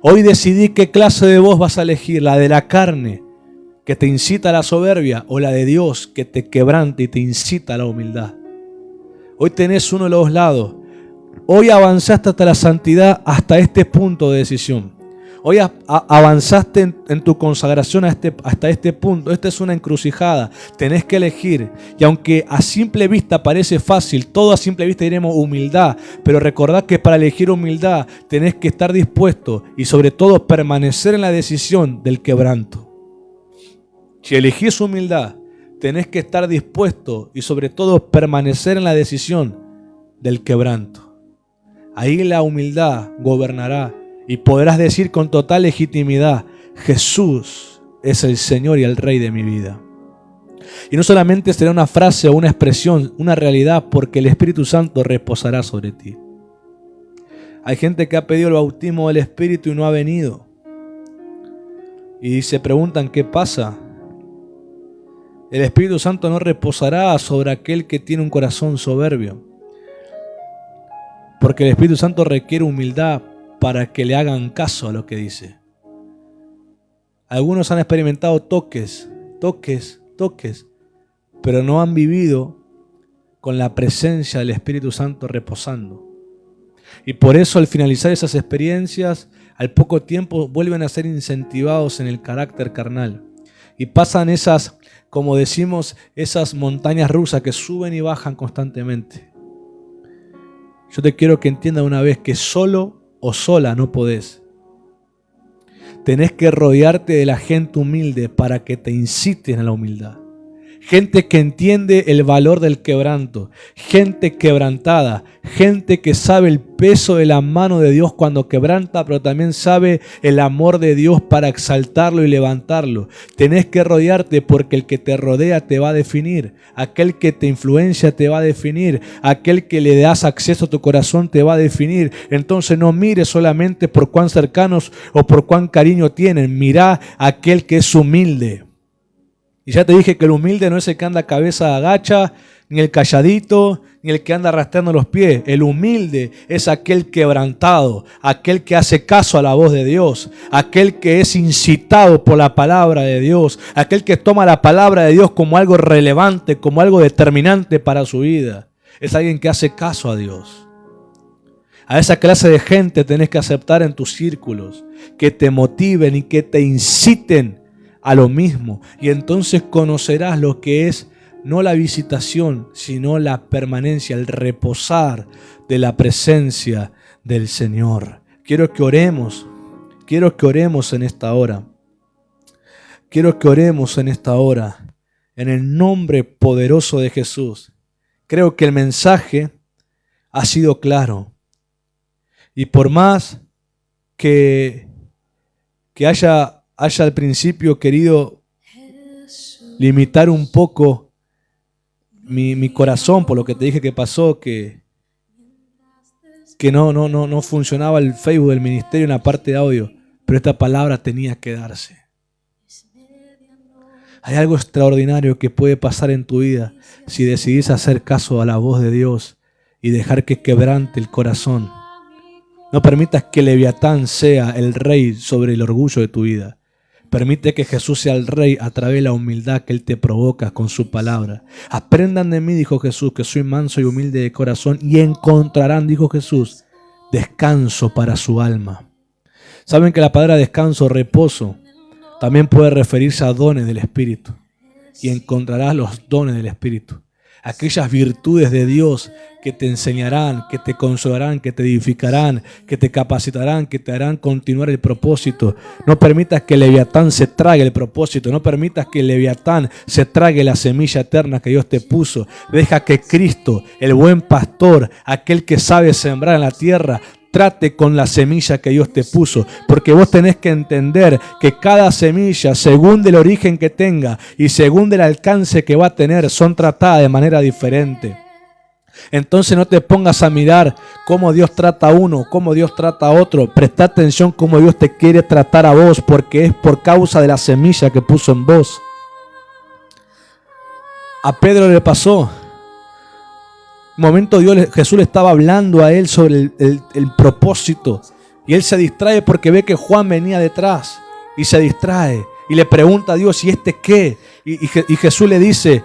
Hoy decidí qué clase de voz vas a elegir, la de la carne, que te incita a la soberbia, o la de Dios que te quebranta y te incita a la humildad. Hoy tenés uno de los dos lados. Hoy avanzaste hasta la santidad, hasta este punto de decisión. Hoy avanzaste en tu consagración hasta este punto. Esta es una encrucijada. Tenés que elegir. Y aunque a simple vista parece fácil, todo a simple vista diremos humildad. Pero recordad que para elegir humildad tenés que estar dispuesto y sobre todo permanecer en la decisión del quebranto. Si elegís humildad, tenés que estar dispuesto y sobre todo permanecer en la decisión del quebranto. Ahí la humildad gobernará y podrás decir con total legitimidad: Jesús es el Señor y el Rey de mi vida. Y no solamente será una frase o una expresión, una realidad, porque el Espíritu Santo reposará sobre ti. Hay gente que ha pedido el bautismo del Espíritu y no ha venido. Y se preguntan qué pasa. El Espíritu Santo no reposará sobre aquel que tiene un corazón soberbio, porque el Espíritu Santo requiere humildad para que le hagan caso a lo que dice. Algunos han experimentado toques, pero no han vivido con la presencia del Espíritu Santo reposando. Y por eso al finalizar esas experiencias, al poco tiempo vuelven a ser incentivados en el carácter carnal. Y pasan esas, como decimos, esas montañas rusas que suben y bajan constantemente. Yo te quiero que entiendas una vez que solo o sola no podés. Tenés que rodearte de la gente humilde para que te inciten a la humildad. Gente que entiende el valor del quebranto, gente quebrantada, gente que sabe el peso de la mano de Dios cuando quebranta, pero también sabe el amor de Dios para exaltarlo y levantarlo. Tenés que rodearte porque el que te rodea te va a definir, aquel que te influencia te va a definir, aquel que le das acceso a tu corazón te va a definir. Entonces no mires solamente por cuán cercanos o por cuán cariño tienen, mirá a aquel que es humilde. Y ya te dije que el humilde no es el que anda cabeza agacha, ni el calladito, ni el que anda arrastrando los pies. El humilde es aquel quebrantado, aquel que hace caso a la voz de Dios, aquel que es incitado por la palabra de Dios, aquel que toma la palabra de Dios como algo relevante, como algo determinante para su vida. Es alguien que hace caso a Dios. A esa clase de gente tenés que aceptar en tus círculos, que te motiven y que te inciten a lo mismo. Y entonces conocerás lo que es no la visitación, sino la permanencia, el reposar de la presencia del Señor. Quiero que oremos en esta hora. Quiero que oremos en esta hora, en el nombre poderoso de Jesús. Creo que el mensaje ha sido claro. Y por más que haya al principio querido limitar un poco mi corazón por lo que te dije que pasó, que no funcionaba el Facebook del ministerio en la parte de audio, pero esta palabra tenía que darse. Hay algo extraordinario que puede pasar en tu vida si decidís hacer caso a la voz de Dios y dejar que quebrante el corazón. No permitas que Leviatán sea el rey sobre el orgullo de tu vida. Permite que Jesús sea el rey a través de la humildad que Él te provoca con su palabra. Aprendan de mí, dijo Jesús, que soy manso y humilde de corazón, y encontrarán, dijo Jesús, descanso para su alma. Saben que la palabra descanso, reposo, también puede referirse a dones del Espíritu. Y encontrarás los dones del Espíritu. Aquellas virtudes de Dios que te enseñarán, que te consolarán, que te edificarán, que te capacitarán, que te harán continuar el propósito. No permitas que Leviatán se trague el propósito. No permitas que Leviatán se trague la semilla eterna que Dios te puso. Deja que Cristo, el buen pastor, aquel que sabe sembrar en la tierra, trate con la semilla que Dios te puso, porque vos tenés que entender que cada semilla, según del origen que tenga y según del alcance que va a tener, son tratadas de manera diferente. Entonces no te pongas a mirar cómo Dios trata a uno, cómo Dios trata a otro. Presta atención cómo Dios te quiere tratar a vos, porque es por causa de la semilla que puso en vos. A Pedro le pasó. Un momento Jesús le estaba hablando a él sobre el propósito. Y él se distrae porque ve que Juan venía detrás. Y se distrae. Y le pregunta a Dios, ¿y este qué? Y Jesús le dice,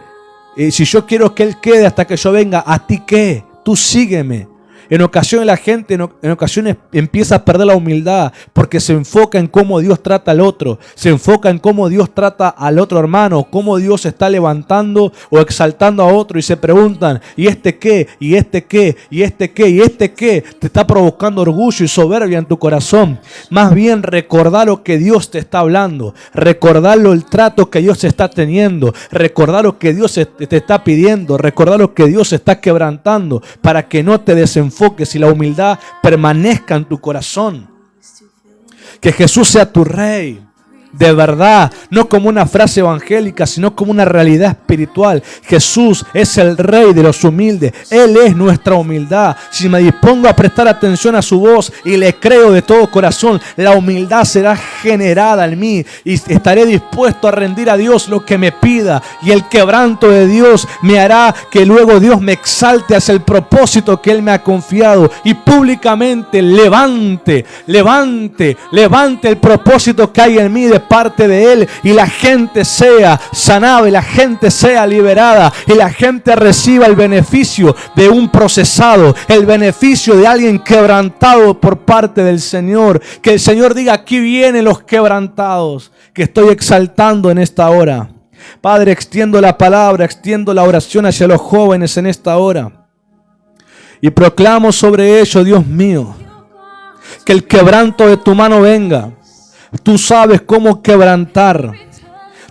si yo quiero que él quede hasta que yo venga, ¿a ti qué? Tú sígueme. En ocasiones la gente en ocasiones empieza a perder la humildad porque se enfoca en cómo Dios trata al otro, se enfoca en cómo Dios trata al otro hermano, cómo Dios está levantando o exaltando a otro y se preguntan, ¿y este qué? ¿Y este qué? ¿Y este qué? ¿Y este qué? Te está provocando orgullo y soberbia en tu corazón. Más bien recordar lo que Dios te está hablando, recordarlo el trato que Dios está teniendo, recordar lo que Dios te está pidiendo, recordar lo que Dios está quebrantando para que no te desenfoques y la humildad permanezca en tu corazón. Que Jesús sea tu rey. De verdad, no como una frase evangélica, sino como una realidad espiritual. Jesús es el rey de los humildes. Él es nuestra humildad. Si me dispongo a prestar atención a su voz y le creo de todo corazón, la humildad será generada en mí y estaré dispuesto a rendir a Dios lo que me pida. Y el quebranto de Dios me hará que luego Dios me exalte hacia el propósito que Él me ha confiado y públicamente levante el propósito que hay en mí de parte de Él, y la gente sea sanada y la gente sea liberada y la gente reciba el beneficio de un procesado, el beneficio de alguien quebrantado por parte del Señor. Que el Señor diga, aquí vienen los quebrantados que estoy exaltando en esta hora. Padre, extiendo la palabra, extiendo la oración hacia los jóvenes en esta hora y proclamo sobre ellos, Dios mío, que el quebranto de tu mano venga. Tú sabes cómo quebrantar.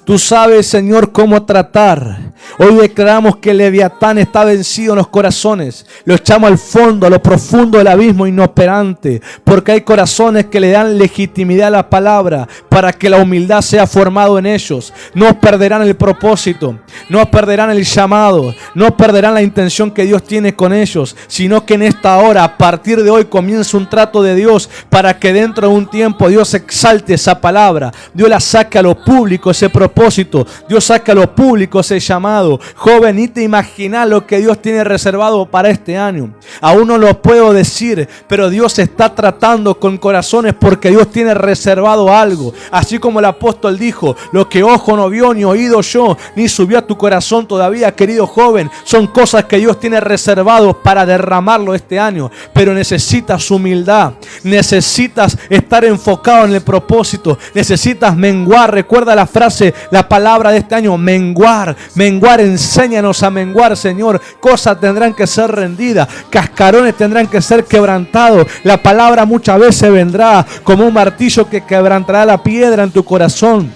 Tú sabes, Señor, cómo tratar. Hoy declaramos que el Leviatán está vencido en los corazones. Lo echamos al fondo, a lo profundo del abismo inoperante. Porque hay corazones que le dan legitimidad a la palabra para que la humildad sea formado en ellos. No perderán el propósito, no perderán el llamado, no perderán la intención que Dios tiene con ellos, sino que en esta hora, a partir de hoy, comienza un trato de Dios para que dentro de un tiempo Dios exalte esa palabra. Dios la saque a lo público, ese propósito propósito. Dios saca a lo público ese llamado. Joven, ni te imaginas lo que Dios tiene reservado para este año. Aún no lo puedo decir, pero Dios está tratando con corazones porque Dios tiene reservado algo. Así como el apóstol dijo, lo que ojo no vio, ni oído yo, ni subió a tu corazón todavía, querido joven, son cosas que Dios tiene reservado para derramarlo este año. Pero necesitas humildad, necesitas estar enfocado en el propósito, necesitas menguar. Recuerda la frase, la palabra de este año, menguar. Menguar, enséñanos a menguar, Señor. Cosas tendrán que ser rendidas, cascarones tendrán que ser quebrantados. La palabra muchas veces vendrá como un martillo que quebrantará la piedra en tu corazón,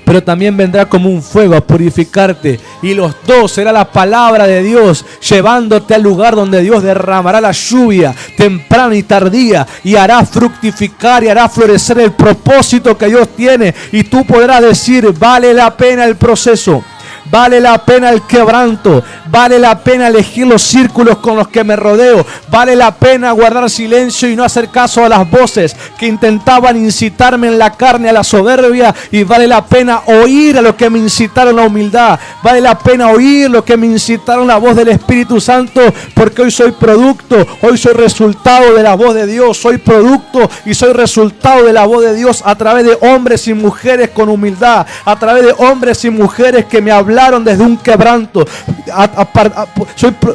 pero también vendrá como un fuego a purificarte. Y los dos será la palabra de Dios, llevándote al lugar donde Dios derramará la lluvia, temprana y tardía, y hará fructificar y hará florecer el propósito que Dios tiene. Y tú podrás decir, vale la pena el proceso. Vale la pena el quebranto, vale la pena elegir los círculos con los que me rodeo, vale la pena guardar silencio y no hacer caso a las voces que intentaban incitarme en la carne a la soberbia, y vale la pena oír a los que me incitaron a la humildad, vale la pena oír lo que me incitaron la voz del Espíritu Santo, porque hoy soy producto, hoy soy resultado de la voz de Dios, soy producto y soy resultado de la voz de Dios a través de hombres y mujeres con humildad, a través de hombres y mujeres que me hablaron desde un quebranto.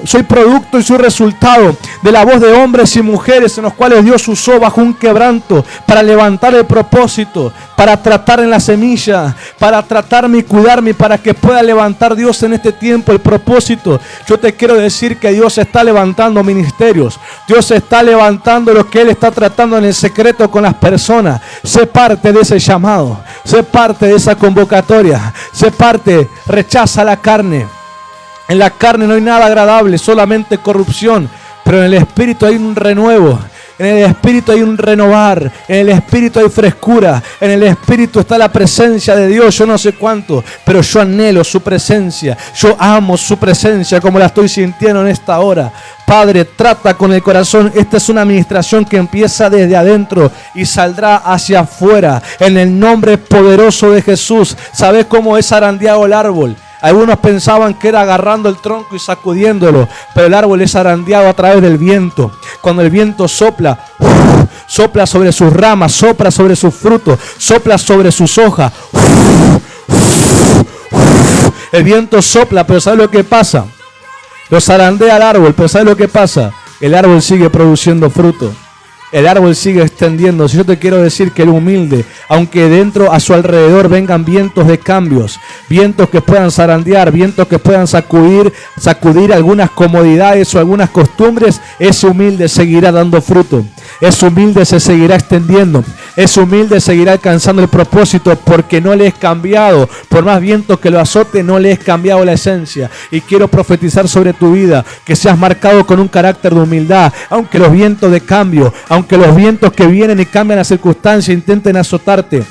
Soy producto y soy resultado de la voz de hombres y mujeres en los cuales Dios usó bajo un quebranto para levantar el propósito, para tratar en la semilla, para tratarme y cuidarme, para que pueda levantar Dios en este tiempo el propósito. Yo te quiero decir que Dios está levantando ministerios, Dios está levantando lo que Él está tratando en el secreto con las personas. Sé parte de ese llamado, sé parte de esa convocatoria, sé parte. Rechaza la carne. En la carne no hay nada agradable, solamente corrupción, pero en el Espíritu hay un renuevo. En el Espíritu hay un renovar, en el Espíritu hay frescura, en el Espíritu está la presencia de Dios. Yo no sé cuánto, pero yo anhelo su presencia, yo amo su presencia como la estoy sintiendo en esta hora. Padre, trata con el corazón. Esta es una administración que empieza desde adentro y saldrá hacia afuera, en el nombre poderoso de Jesús. ¿Sabes cómo es zarandeado el árbol? Algunos pensaban que era agarrando el tronco y sacudiéndolo, pero el árbol es zarandeado a través del viento. Cuando el viento sopla, sopla sobre sus ramas, sopla sobre sus frutos, sopla sobre sus hojas. El viento sopla, pero ¿sabes lo que pasa? Lo zarandea al árbol, pero ¿sabes lo que pasa? El árbol sigue produciendo fruto. El árbol sigue extendiéndose. Yo te quiero decir que el humilde, aunque dentro a su alrededor vengan vientos de cambios, vientos que puedan zarandear, vientos que puedan sacudir algunas comodidades o algunas costumbres, ese humilde seguirá dando fruto. Ese humilde se seguirá extendiendo. Ese humilde seguirá alcanzando el propósito, porque no le es cambiado. Por más vientos que lo azote, no le es cambiado la esencia. Y quiero profetizar sobre tu vida que seas marcado con un carácter de humildad, aunque los vientos de cambio, aunque los vientos que vienen y cambian las circunstancias intenten azotarte.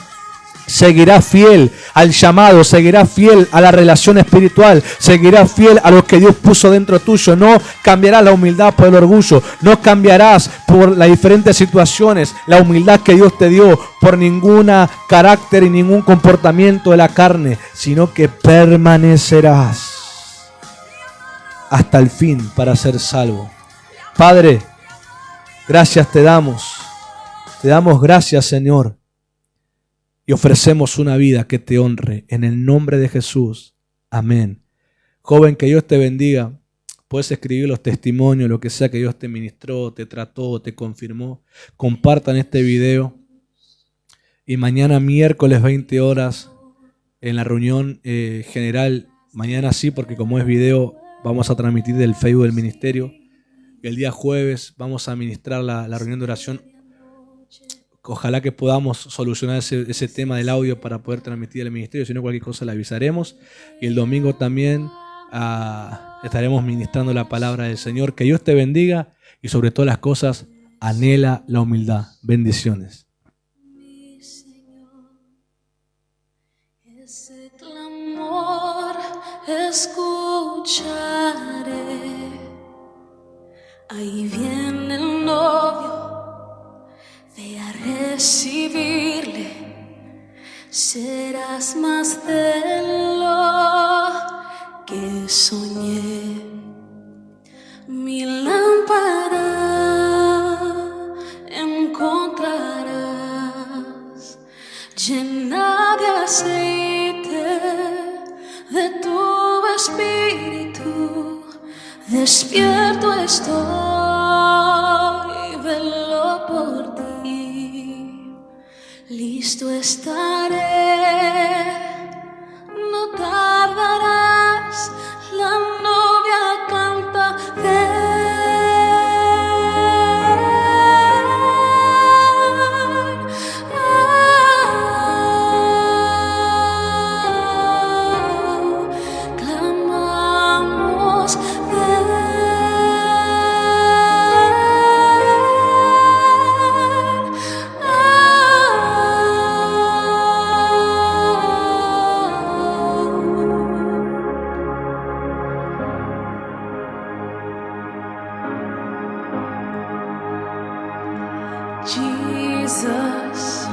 Seguirá fiel al llamado, seguirá fiel a la relación espiritual, seguirá fiel a lo que Dios puso dentro tuyo. No cambiarás la humildad por el orgullo, no cambiarás por las diferentes situaciones la humildad que Dios te dio por ningún carácter y ningún comportamiento de la carne, sino que permanecerás hasta el fin para ser salvo. Padre, gracias te damos gracias, Señor. Y ofrecemos una vida que te honre en el nombre de Jesús. Amén. Joven, que Dios te bendiga. Puedes escribir los testimonios, lo que sea que Dios te ministró, te trató, te confirmó. Compartan este video. Y mañana miércoles 20 horas en la reunión general. Mañana sí, porque como es video, vamos a transmitir del Facebook del ministerio. El día jueves vamos a ministrar la reunión de oración. Ojalá que podamos solucionar ese tema del audio para poder transmitir el ministerio. Si no, cualquier cosa le avisaremos. Y el domingo también estaremos ministrando la palabra del Señor. Que Dios te bendiga y sobre todas las cosas anhela la humildad. Bendiciones. Mi Señor, ese clamor escucharé. Ahí viene el novio, ve a recibirle. serás más de lo que soñé. Mi lámpara encontrarás llena de aceite de tu espíritu. Despierto estoy, velo por ti. Listo estaré, no tardarás. La novia canta, clamamos, Jesus,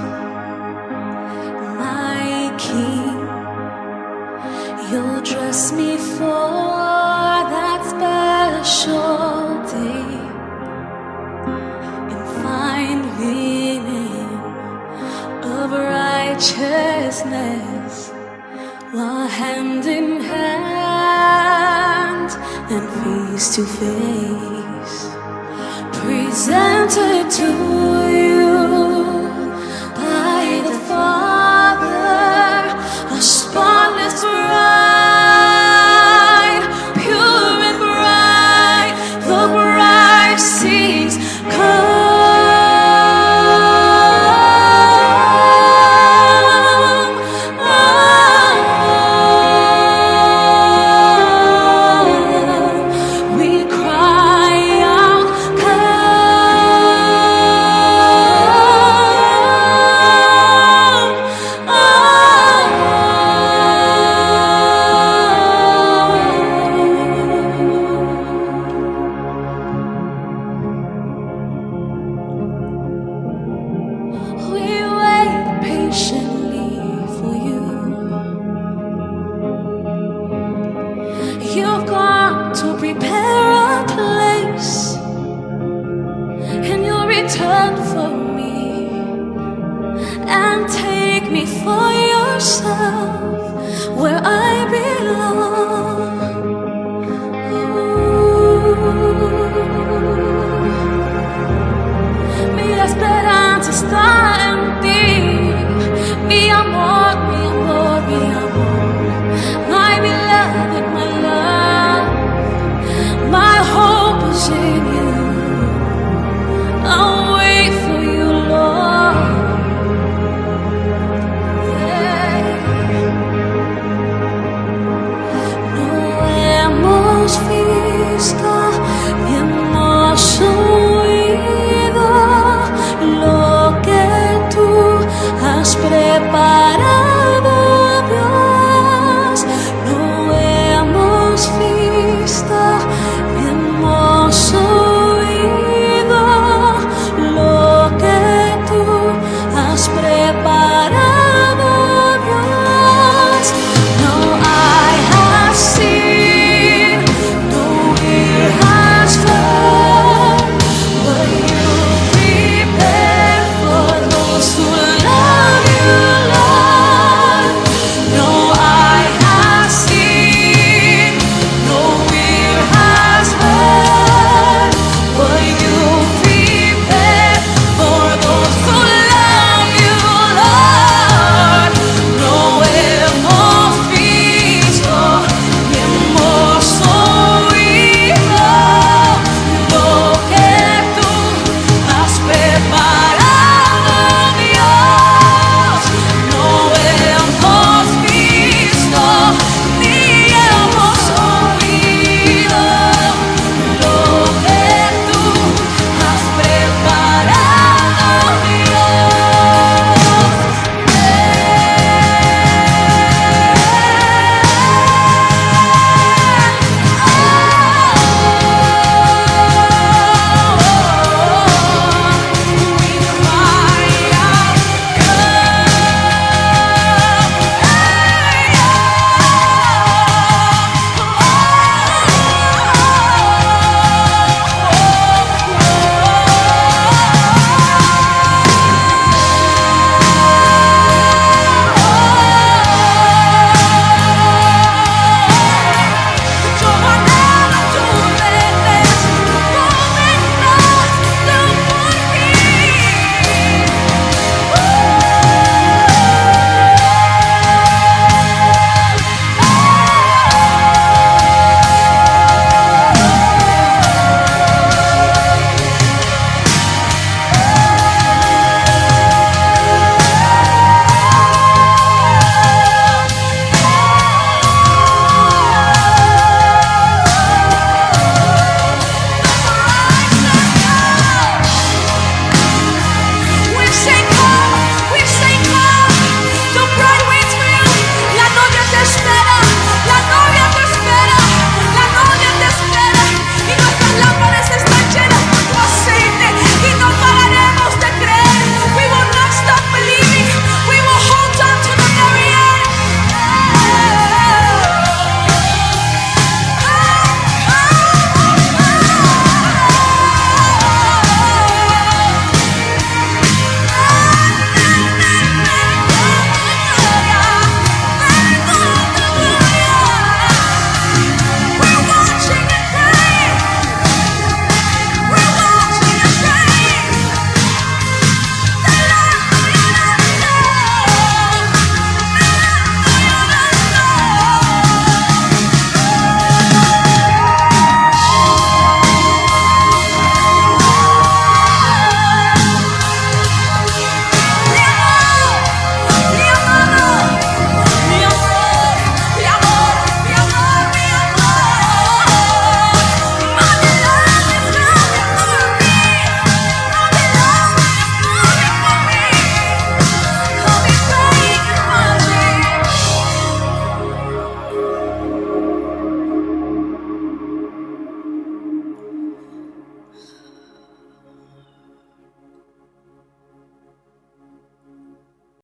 my King, you'll dress me for that special day in fine linen of righteousness, while hand in hand and face to face, presented to you by the Father, a spotless bride, pure and bright. The bride sings, come. We cry out, we wait patiently for you. You've gone to prepare a place, and you'll return for me and take me for yourself where I belong. Mi esperanza está en ti, mi amor, mi amor, mi amor. My beloved, my love, my hope is in you. I'll wait for you, Lord. Yeah. No hemos visto